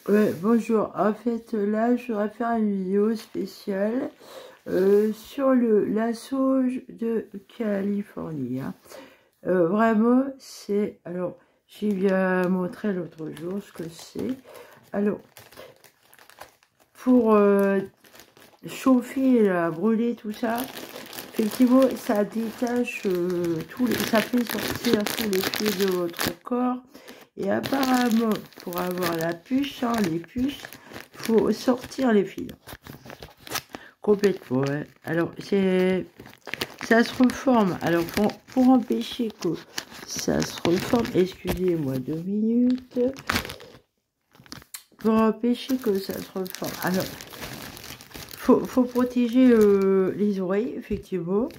Ouais, bonjour. En fait, là, je voudrais faire une vidéo spéciale sur la sauge de Californie. Hein. Vraiment, c'est... Alors, j'ai bien montré l'autre jour ce que c'est. Alors, pour chauffer, là, brûler, tout ça, effectivement, ça détache ça fait sortir tous les fils de votre corps. Et apparemment, pour avoir la puce, hein, les puces, il faut sortir les fils. Complètement, ouais. Alors, ça se reforme. Alors, pour empêcher que ça se reforme, excusez-moi 2 minutes. Pour empêcher que ça se reforme. Alors, faut protéger les oreilles, effectivement.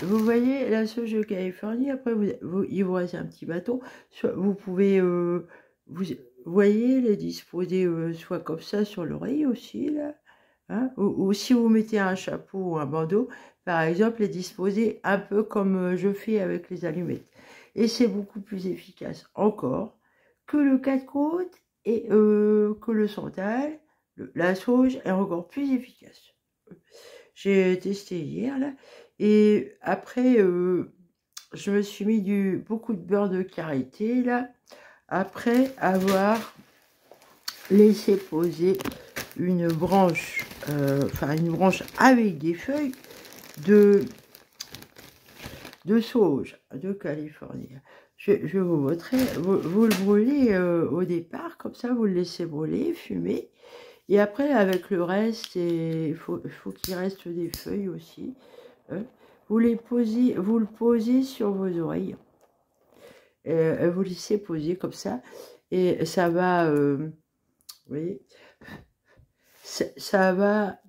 Vous voyez la sauge de Californie, après il vous reste un petit bâton, vous pouvez, vous voyez, les disposer soit comme ça sur l'oreille aussi, là, hein, ou si vous mettez un chapeau ou un bandeau, par exemple, les disposer un peu comme je fais avec les allumettes. Et c'est beaucoup plus efficace encore que le 4 côtes et que le santal, la sauge est encore plus efficace. J'ai testé hier, là. Et après, je me suis mis beaucoup de beurre de karité, là. Après avoir laissé poser une branche, une branche avec des feuilles de sauge de Californie. Je vais vous montrer. Vous le brûlez au départ, comme ça, vous le laissez brûler, fumer. Et après, avec le reste, il faut qu'il reste des feuilles aussi. Hein. Vous le posez sur vos oreilles. Vous laissez poser comme ça. Et ça va, vous voyez, ça va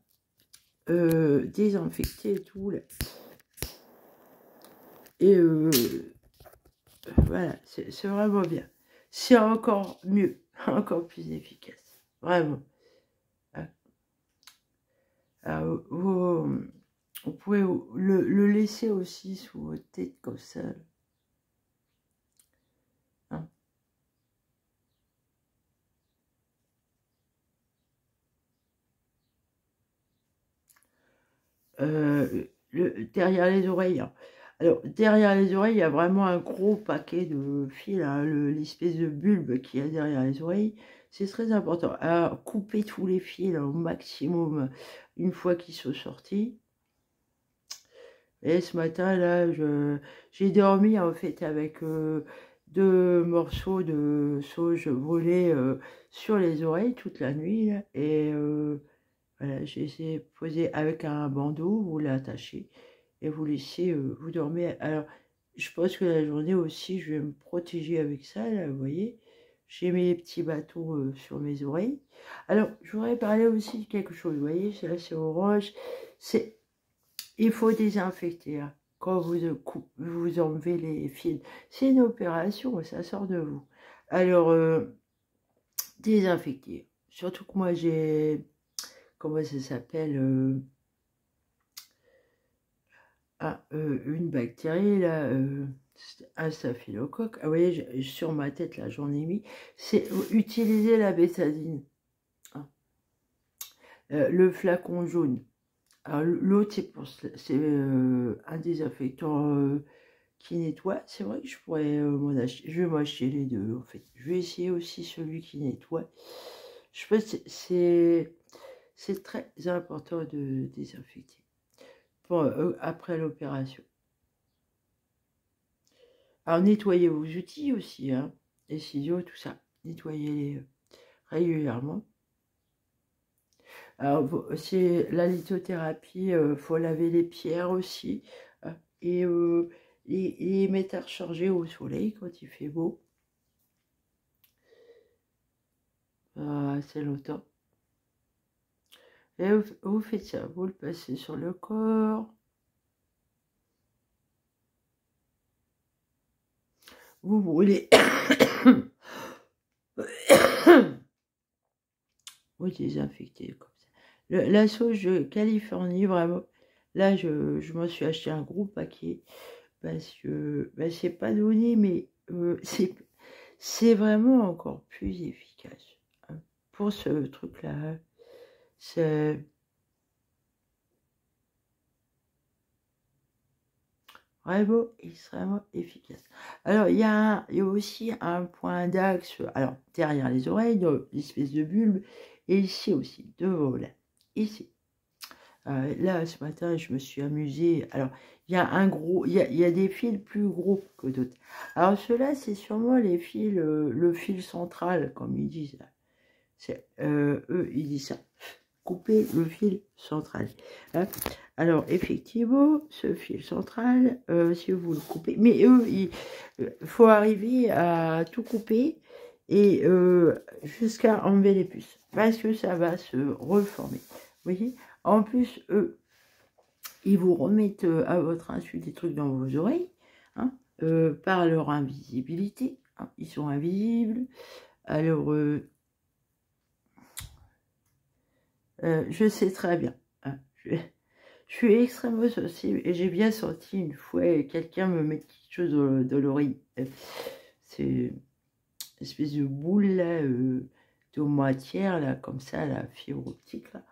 désinfecter tout. Là. Et voilà, c'est vraiment bien. C'est encore mieux, encore plus efficace. Vraiment. Hein. Alors, vous pouvez le laisser aussi sous votre tête comme ça. Hein. Derrière les oreilles. Hein. Alors, derrière les oreilles, il y a vraiment un gros paquet de fils, hein, l'espèce de bulbe qu'il y a derrière les oreilles. C'est très important. Alors, couper tous les fils au maximum une fois qu'ils sont sortis. Et ce matin, là, j'ai dormi en fait avec 2 morceaux de sauge brûlée sur les oreilles toute la nuit. Là, et voilà, j'ai essayé de poser avec un bandeau, vous l'attachez et vous laissez, vous dormez. Alors, je pense que la journée aussi, je vais me protéger avec ça, là, vous voyez. J'ai mes petits bâtons sur mes oreilles. Alors, je voudrais parler aussi de quelque chose, vous voyez, là, c'est orange. Il faut désinfecter hein, quand vous enlevez les fils. C'est une opération, ça sort de vous. Alors, désinfecter. Surtout que moi, j'ai... Comment ça s'appelle une bactérie, là, un staphylocoque. Ah, vous voyez, sur ma tête, là, j'en ai mis. C'est utiliser la bétadine. Hein. Le flacon jaune. Alors, l'autre, c'est un désinfectant qui nettoie. C'est vrai que je pourrais m'en acheter. Je vais m'acheter les deux, en fait. Je vais essayer aussi celui qui nettoie. Je pense que c'est très important de désinfecter. Après l'opération. Alors, nettoyez vos outils aussi, hein, les ciseaux, tout ça. Nettoyez-les régulièrement. Alors, c'est la lithothérapie, faut laver les pierres aussi. Hein, et les mettre à recharger au soleil quand il fait beau. C'est longtemps. Et vous faites ça, vous le passez sur le corps. Vous brûlez. Vous désinfectez comme ça. La sauge de Californie, vraiment. Là, je m'en suis acheté un gros paquet. Parce que, c'est pas donné, mais c'est vraiment encore plus efficace hein, pour ce truc-là. C'est vraiment extrêmement efficace. Alors, il y a aussi un point d'axe, alors derrière les oreilles, dans l'espèce de bulbe, et ici aussi, devant là, ici. Là, ce matin, je me suis amusée. Alors, il y a un gros, il y a des fils plus gros que d'autres. Alors, ceux-là, c'est sûrement les fils, le fil central, comme ils disent. Eux, ils disent ça. Couper le fil central. Hein. Alors, effectivement, ce fil central, si vous le coupez, mais eux, il faut arriver à tout couper et jusqu'à enlever les puces, parce que ça va se reformer. Vous voyez? En plus, eux, ils vous remettent à votre insu des trucs dans vos oreilles, hein, par leur invisibilité. Hein, ils sont invisibles. Alors, je sais très bien. Hein, je suis extrêmement sensible et j'ai bien senti une fois quelqu'un me mettre quelque chose dans l'oreille. C'est une espèce de boule là, de matière là, comme ça, la fibre optique là.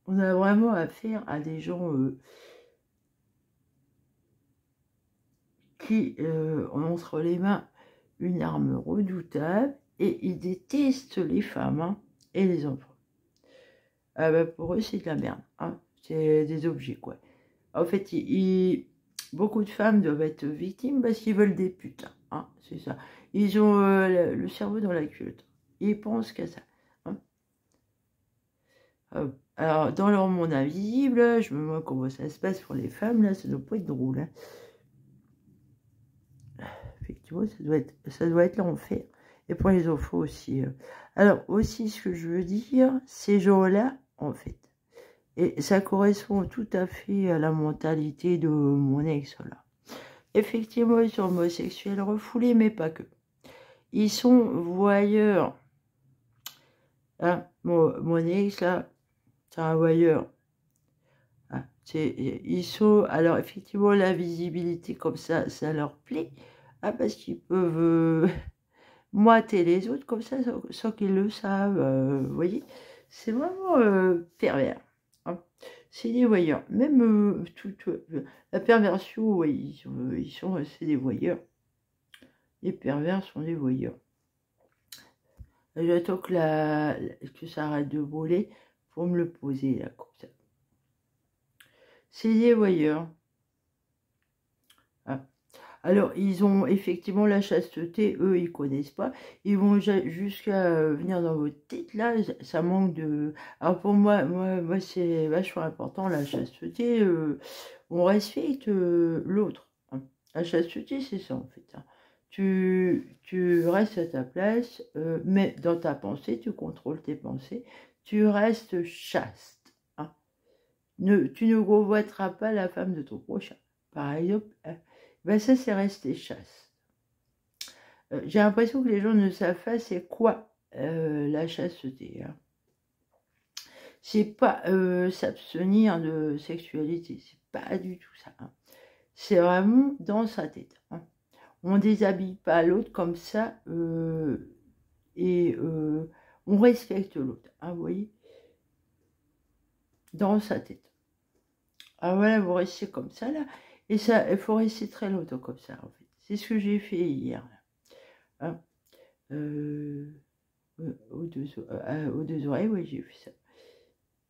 On a vraiment affaire à des gens qui ont entre les mains une arme redoutable et ils détestent les femmes hein, et les enfants. Ah bah pour eux, c'est de la merde. Hein. C'est des objets, quoi. En fait, beaucoup de femmes doivent être victimes parce qu'ils veulent des putes. Hein, c'est ça. Ils ont le cerveau dans la culotte. Ils pensent qu'à ça. Hein. Alors, dans leur monde invisible, je me demande comment ça se passe pour les femmes, là, ça doit pas être drôle. Hein. Effectivement, ça doit être l'enfer. Et pour les enfants aussi. Alors, aussi, ce que je veux dire, ces gens-là, en fait, et ça correspond tout à fait à la mentalité de mon ex, là. Effectivement, ils sont homosexuels refoulés, mais pas que. Ils sont voyeurs. Hein, mon ex, là, c'est un voyeur. Hein, ils sont... Alors, effectivement, la visibilité comme ça leur plaît. Hein, parce qu'ils peuvent moiter les autres comme ça, sans qu'ils le savent. Vous voyez, c'est vraiment pervers. Hein. C'est des voyeurs. Même la perversion, oui, c'est des voyeurs. Les pervers sont des voyeurs. J'attends que ça arrête de brûler pour me le poser là, comme ça. C'est des voyeurs. Ah. Alors, ils ont effectivement la chasteté, eux, ils connaissent pas. Ils vont jusqu'à venir dans votre tête, là, ça manque de... Alors pour moi c'est vachement important, la chasteté. On respecte l'autre. Hein. La chasteté, c'est ça, en fait. Hein. Tu restes à ta place, mais dans ta pensée, tu contrôles tes pensées. Tu restes chaste. Hein. Tu ne convoiteras pas la femme de ton prochain. Par exemple, hein. Ben ça, c'est rester chaste. J'ai l'impression que les gens ne savent pas c'est quoi la chasteté. Hein. C'est pas s'abstenir de sexualité. C'est pas du tout ça. Hein. C'est vraiment dans sa tête. Hein. On déshabille pas l'autre comme ça et on respecte l'autre. Hein, vous voyez, dans sa tête. Ah voilà, vous restez comme ça là. Et ça, il faut rester très longtemps comme ça en fait. C'est ce que j'ai fait hier. Là. Hein. Aux deux oreilles, oui, j'ai fait ça.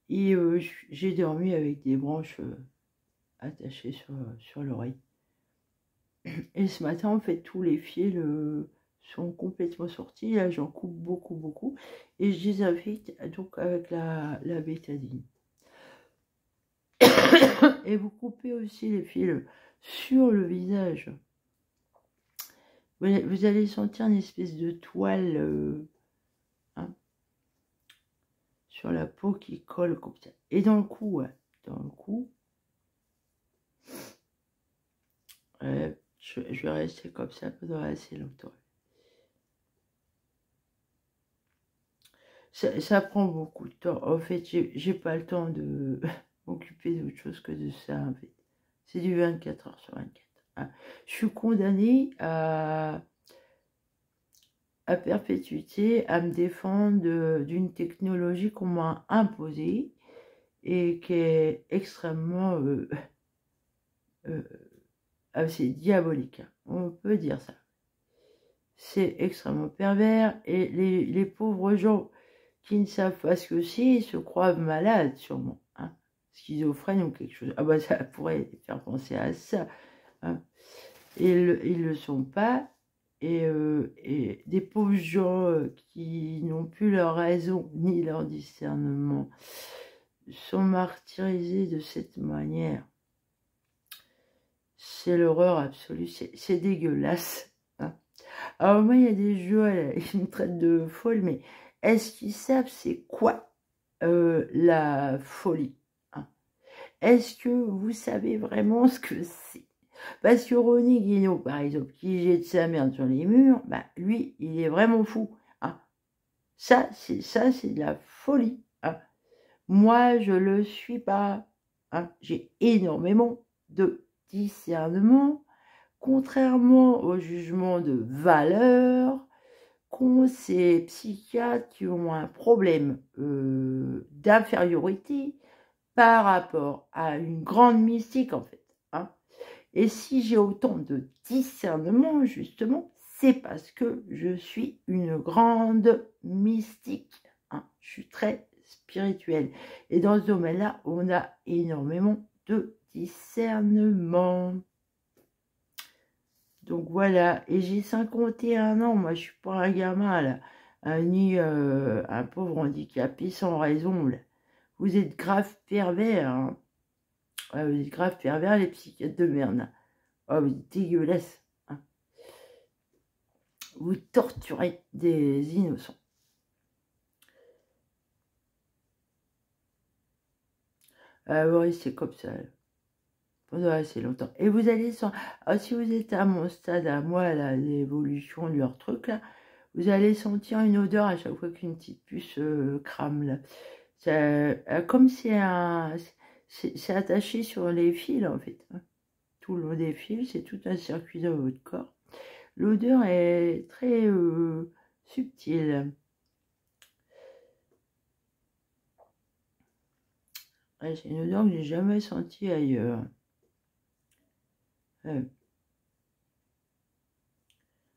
Et j'ai dormi avec des branches attachées sur l'oreille. Et ce matin, en fait, tous les fils sont complètement sortis. Là, j'en coupe beaucoup, beaucoup. Et je désinfecte donc avec la bétadine. Et vous coupez aussi les fils sur le visage. Vous allez sentir une espèce de toile hein, sur la peau qui colle comme ça. Et dans le cou, ouais, dans le cou, je vais rester comme ça pendant assez longtemps. Ça prend beaucoup de temps. En fait, j'ai pas le temps de m'occuper d'autre chose que de ça, en fait. C'est du 24 heures sur 24. Hein. Je suis condamnée à perpétuité, à me défendre d'une technologie qu'on m'a imposée et qui est extrêmement c'est diabolique. Hein. On peut dire ça. C'est extrêmement pervers et les pauvres gens qui ne savent pas ce que c'est, ils se croient malades sûrement. Hein. Schizophrènes ou quelque chose. Ah bah ça pourrait faire penser à ça. Hein. Et ils le sont pas. Et des pauvres gens qui n'ont plus leur raison ni leur discernement sont martyrisés de cette manière. C'est l'horreur absolue, c'est dégueulasse. Hein. Alors moi, il y a des jeux, ils me traitent de folle, mais est-ce qu'ils savent c'est quoi la folie? Hein. Est-ce que vous savez vraiment ce que c'est? Parce que Ronnie Guinaud, par exemple, qui jette sa merde sur les murs, bah, lui, il est vraiment fou. Hein. Ça, c'est de la folie. Hein. Moi, je le suis pas. Hein. J'ai énormément de discernement, contrairement au jugement de valeur qu'ont ces psychiatres qui ont un problème d'infériorité par rapport à une grande mystique, en fait. Hein. Et si j'ai autant de discernement, justement, c'est parce que je suis une grande mystique. Hein. Je suis très spirituelle. Et dans ce domaine-là, on a énormément de discernement. Donc voilà, et j'ai 51 ans, moi je suis pas un gamin là, ni un pauvre handicapé sans raison. Là. Vous êtes grave pervers, hein. Vous êtes grave pervers les psychiatres de merde. Oh, vous êtes dégueulasse. Hein. Vous torturez des innocents. Oui, c'est comme ça. Pendant assez longtemps. Et vous allez si vous êtes à mon stade, à moi, là, l'évolution de leur truc, là, vous allez sentir une odeur à chaque fois qu'une petite puce crame, là. Ça, comme c'est attaché sur les fils, en fait. Hein. Tout le long des fils, c'est tout un circuit dans votre corps. L'odeur est très subtile. Ouais, c'est une odeur que j'ai jamais sentie ailleurs.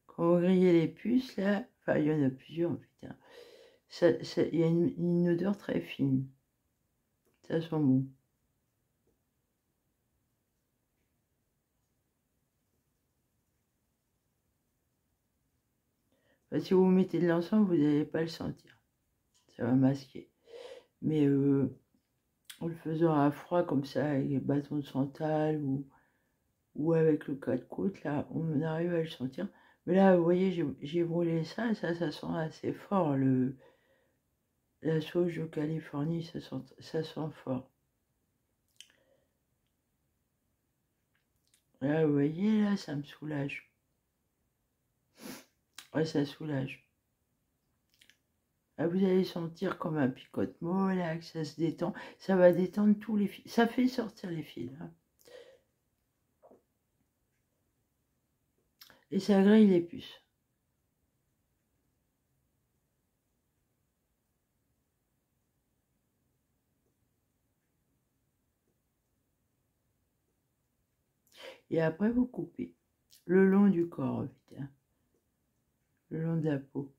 Quand vous grillez les puces, là, enfin, il y en a plusieurs, putain. Il y a une odeur très fine. Ça sent bon. Enfin, si vous mettez de l'encens, vous n'allez pas le sentir. Ça va masquer. Mais en le faisant à froid, comme ça, avec les bâtons de santal ou avec le cas de côte, là, on arrive à le sentir. Mais là, vous voyez, j'ai brûlé ça sent assez fort. La sauge de Californie, ça sent fort. Là, vous voyez, là, ça me soulage. Ouais, ça soulage. Là, vous allez sentir comme un picotement, là, que ça se détend. Ça va détendre tous les fils. Ça fait sortir les fils. Hein. Et ça grille les puces. Et après, vous coupez le long du corps, vite, hein, le long de la peau.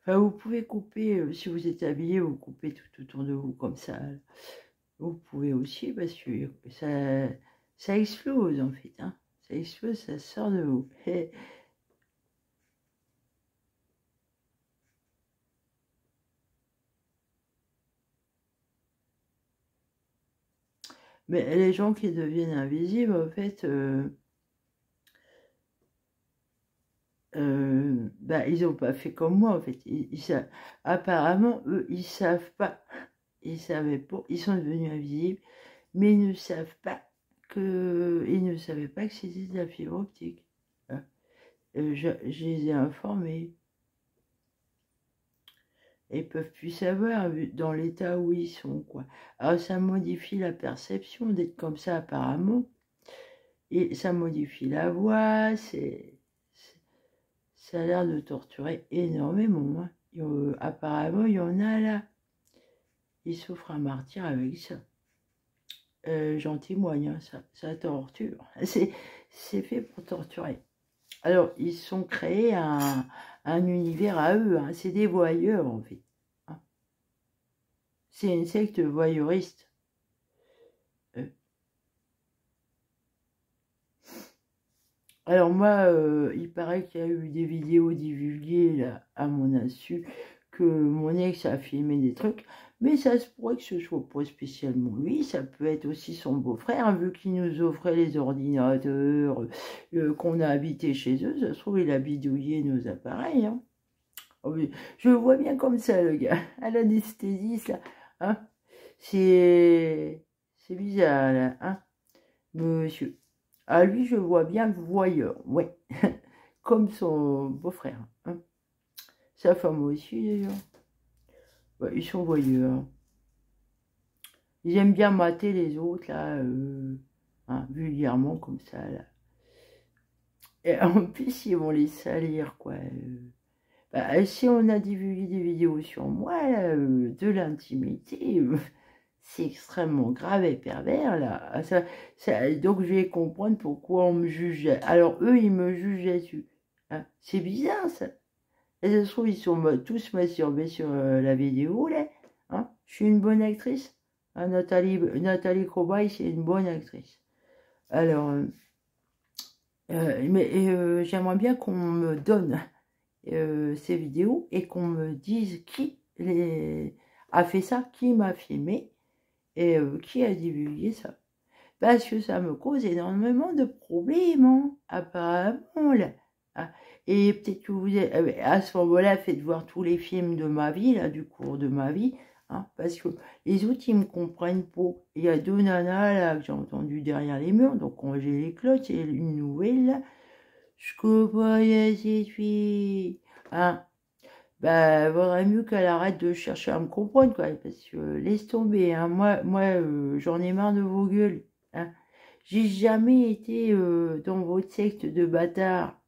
Enfin, vous pouvez couper, si vous êtes habillé, vous coupez tout autour de vous comme ça. Vous pouvez aussi, parce que ça explose, en fait. Hein. Ça explose, ça sort de vous. Mais les gens qui deviennent invisibles, en fait, bah, ils n'ont pas fait comme moi, en fait. Apparemment, eux, ils savent pas. Ils savaient pas. Ils sont devenus invisibles, mais ils ne savent pas ils ne savaient pas que c'était de la fibre optique. Hein. Je les ai informés. Ils peuvent plus savoir dans l'état où ils sont, quoi. Alors, ça modifie la perception d'être comme ça, apparemment. Et ça modifie la voix, ça a l'air de torturer énormément. Hein. Apparemment, il y en a là. Ils souffrent un martyr avec ça. J'en témoigne, hein, ça torture. C'est fait pour torturer. Alors, ils sont créés un univers à eux. Hein. C'est des voyeurs, en fait. Hein. C'est une secte voyeuriste. Alors moi, il paraît qu'il y a eu des vidéos divulguées là, à mon insu, que mon ex a filmé des trucs, mais ça se pourrait que ce soit pas spécialement lui, ça peut être aussi son beau-frère, hein, vu qu'il nous offrait les ordinateurs, qu'on a habité chez eux, ça se trouve il a bidouillé nos appareils. Hein. Oh, oui, je le vois bien comme ça, le gars, à l'anesthésiste, là, hein. C'est bizarre, là, hein, monsieur. À lui, je vois bien voyeur, ouais, comme son beau-frère. Hein. Sa femme aussi, d'ailleurs. Ouais, ils sont voyeurs. Ils aiment bien mater les autres, là, hein, vulgairement, comme ça, là. Et en plus, ils vont les salir, quoi. Bah, si on a divulgué des vidéos sur moi, là, de l'intimité, c'est extrêmement grave et pervers, là. Donc, je vais comprendre pourquoi on me jugeait. Alors, eux, ils me jugeaient dessus. Hein. C'est bizarre, ça. Et ça se trouve, ils sont tous masturbés sur la vidéo, là. Hein. Je suis une bonne actrice. Hein, Nathalie Cobaye, c'est une bonne actrice. Alors, j'aimerais bien qu'on me donne ces vidéos et qu'on me dise qui a fait ça, qui m'a filmé et qui a divulgué ça. Parce que ça me cause énormément de problèmes, hein, apparemment, là. Ah, et peut-être que vous êtes, à ce moment-là, faites voir tous les films de ma vie, là, du cours de ma vie, hein, parce que les autres, ils me comprennent pas. Il y a 2 nanas, là, que j'ai entendu derrière les murs, donc quand j'ai les cloches, et une nouvelle, là, je comprends cette fille, hein. Bah, vaudrait mieux qu'elle arrête de chercher à me comprendre, quoi, parce que laisse tomber, hein, moi j'en ai marre de vos gueules, hein. J'ai jamais été dans votre secte de bâtards.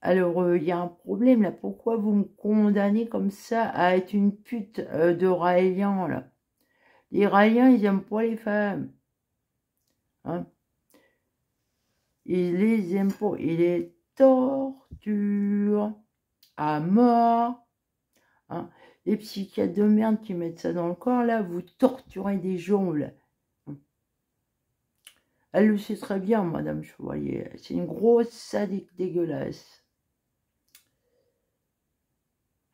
Alors, il y a un problème, là, pourquoi vous me condamnez comme ça à être une pute de Raéliens, là? Les Raéliens, ils aiment pas les femmes, hein. Ils les aiment pas, ils les torturent à mort. Hein. Les psychiatres de merde qui mettent ça dans le corps, là, vous torturez des gens, là. Elle le sait très bien, Madame Chevalier. C'est une grosse sadique dégueulasse.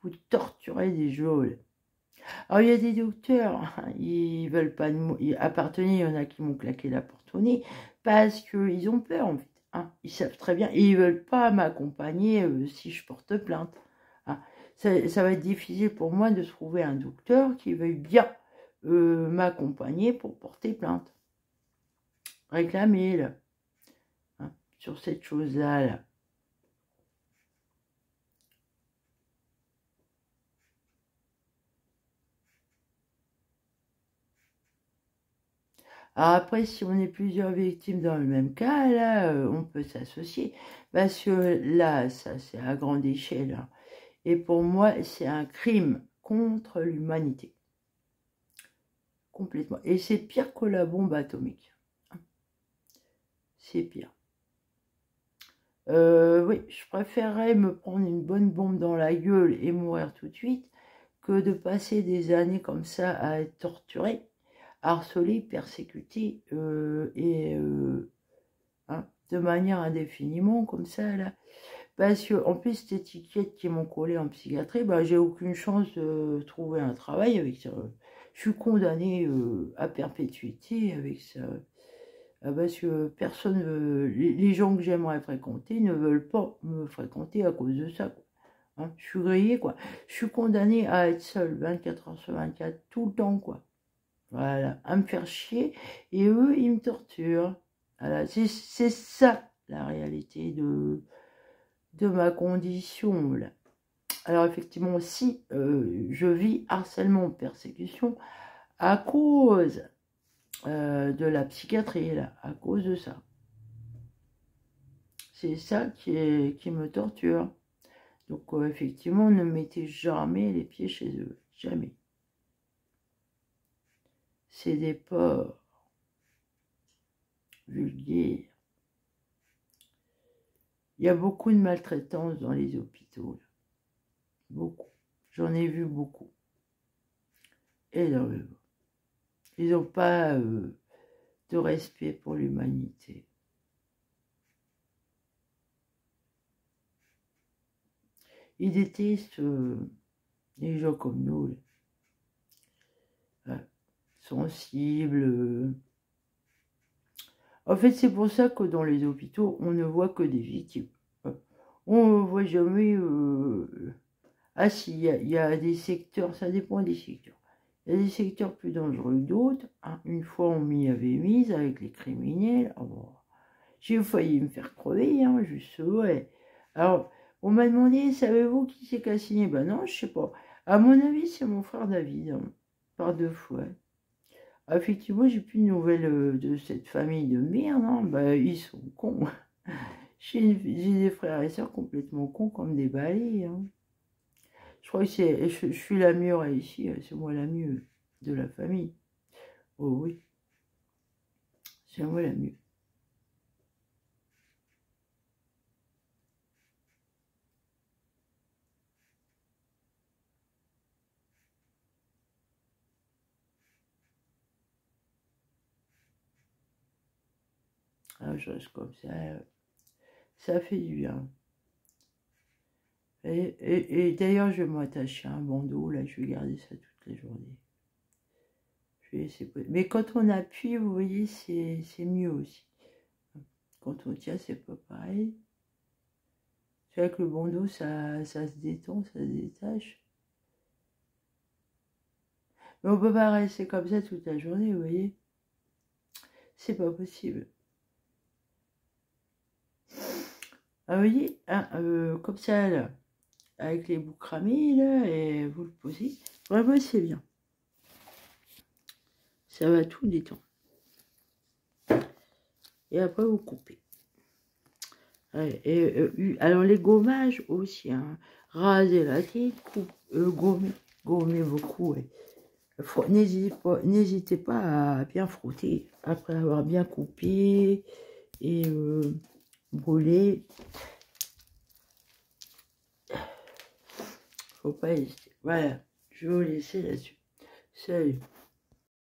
Vous torturez des gens, là. Alors, il y a des docteurs, hein, ils veulent pas appartenir, il y en a qui m'ont claqué la porte au nez, parce qu'ils ont peur, en fait. Hein. Ils savent très bien, et ils veulent pas m'accompagner si je porte plainte. Hein. Ça va être difficile pour moi de trouver un docteur qui veuille bien m'accompagner pour porter plainte. Réclamer, là, hein, sur cette chose-là, là. Alors après, si on est plusieurs victimes dans le même cas, là, on peut s'associer. Parce que là, ça, c'est à grande échelle. Hein. Et pour moi, c'est un crime contre l'humanité. Complètement. Et c'est pire que la bombe atomique. C'est pire. Oui, je préférerais me prendre une bonne bombe dans la gueule et mourir tout de suite que de passer des années comme ça à être torturé, harcelé, persécuté hein, de manière indéfiniment comme ça là. Parce que en plus cette étiquette qui m'ont collé en psychiatrie, bah, j'ai aucune chance de trouver un travail avec ça. Je suis condamnée à perpétuité avec ça. Parce que personne, les gens que j'aimerais fréquenter ne veulent pas me fréquenter à cause de ça. Quoi. Hein, je suis grillée, quoi. Je suis condamnée à être seule 24 heures sur 24, tout le temps, quoi. Voilà, à me faire chier. Et eux, ils me torturent. Voilà, c'est ça, la réalité de ma condition, là. Alors, effectivement, si je vis harcèlement, persécution, à cause de la psychiatrie, là, à cause de ça. C'est ça qui me torture. Donc, effectivement, ne mettez jamais les pieds chez eux. Jamais. C'est des porcs vulgaires. Il y a beaucoup de maltraitance dans les hôpitaux. Là. Beaucoup. J'en ai vu beaucoup. Énormément. Ils n'ont pas de respect pour l'humanité. Ils détestent les gens comme nous. Sensibles. En fait, c'est pour ça que dans les hôpitaux, on ne voit que des victimes. On ne voit jamais... Ah si, il y a des secteurs, ça dépend des secteurs. Il y a des secteurs plus dangereux que d'autres. Hein. Une fois, on m'y avait mise avec les criminels. Oh, j'ai failli me faire crever, hein, juste, ouais. Alors, on m'a demandé, savez-vous qui c'est qui a signé? Ben non, je sais pas. À mon avis, c'est mon frère David, hein, par 2 fois. Ah, effectivement, j'ai plus de nouvelles de cette famille de merde, hein. Ben, ils sont cons. J'ai des frères et sœurs complètement cons comme des balais, hein. Je crois que je suis la mieux réussie, c'est moi la mieux de la famille. Oh oui, c'est moi la mieux. Ah, je reste comme ça fait du bien. Et d'ailleurs, je vais m'attacher à un bandeau, là, je vais garder ça toute la journée. Mais quand on appuie, vous voyez, c'est mieux aussi. Quand on tient, c'est pas pareil. C'est vrai que le bandeau, ça se détend, ça se détache. Mais on peut pas rester comme ça toute la journée, vous voyez. C'est pas possible. Ah, vous voyez, hein, comme ça, là, avec les bouts cramés, là, et vous le posez. Vraiment, c'est bien. Ça va tout détendre. Et après, vous coupez. Ouais, et, alors, les gommages aussi, hein. Raser la tête, gommer beaucoup, ouais. N'hésitez pas à bien frotter après avoir bien coupé et brûlé. Faut pas hésiter. Voilà, je vais vous laisser là-dessus. Salut.